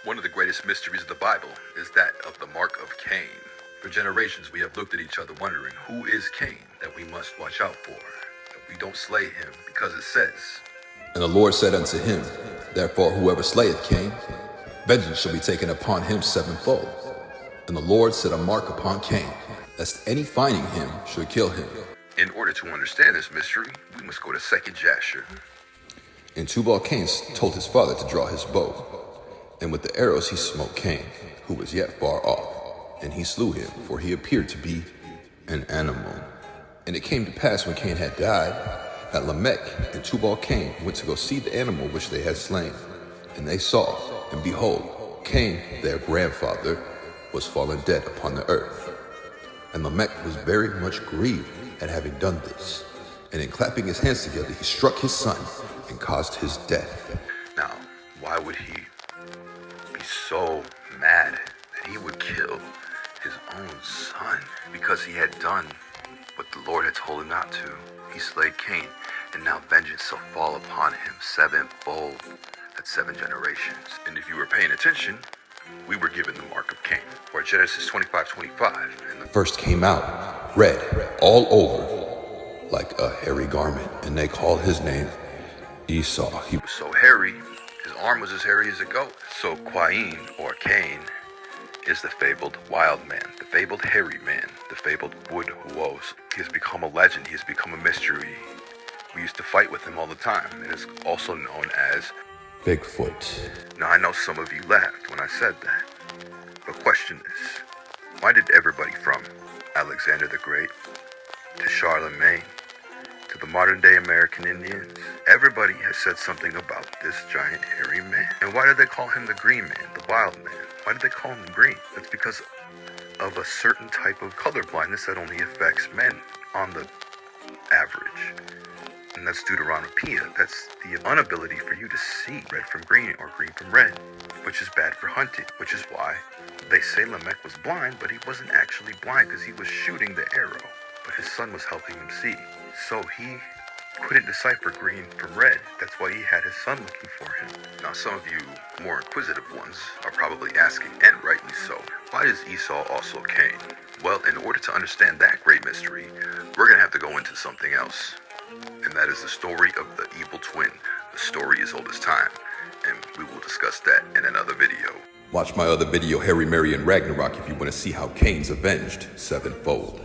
One of the greatest mysteries of the Bible is that of the mark of Cain. For generations we have looked at each other wondering who is Cain that we must watch out for, that we don't slay him, because it says, And the Lord said unto him, Therefore whoever slayeth Cain, vengeance shall be taken upon him sevenfold. And the Lord set a mark upon Cain, lest any finding him should kill him. In order to understand this mystery, we must go to 2 Jasher. And Tubal-Cain told his father to draw his bow, and with the arrows he smote Cain, who was yet far off, and he slew him, for he appeared to be an animal. And it came to pass when Cain had died, that Lamech and Tubal-Cain went to go see the animal which they had slain. And they saw, and behold, Cain, their grandfather, was fallen dead upon the earth. And Lamech was very much grieved at having done this. And in clapping his hands together, he struck his son and caused his death. Now, why would he be so mad that he would kill his own son? Because he had done what the Lord had told him not to. He slayed Cain, and now vengeance shall fall upon him sevenfold. That's 7 generations. And if you were paying attention, we were given the mark of Cain. Or Genesis 25:25. And the first came out, red, all over, like a hairy garment, and they called his name Esau. He was so hairy, his arm was as hairy as a goat. So Cain, or Cain, is the fabled wild man, the fabled hairy man, the fabled wood woes. He has become a legend, he has become a mystery. We used to fight with him all the time. It is also known as Bigfoot. Now I know some of you laughed when I said that, but question is, why did everybody from Alexander the Great to Charlemagne to the modern day American Indians, everybody has said something about this giant hairy man? And why did they call him the green man, the wild man? Why did they call him green? That's because of a certain type of color blindness that only affects men on the average. And that's deuteronomia. That's the inability for you to see red from green or green from red, which is bad for hunting, which is why they say Lamech was blind, but he wasn't actually blind because he was shooting the arrow, but his son was helping him see. So he couldn't decipher green from red. That's why he had his son looking for him. Now some of you more inquisitive ones are probably asking, and rightly so, why is Esau also Cain? Well, in order to understand that great mystery, we're going to have to go into something else. And that is the story of the evil twin. The story is old as time, and we will discuss that in another video. Watch my other video, Harry, Mary, and Ragnarok, if you want to see how Cain's avenged sevenfold.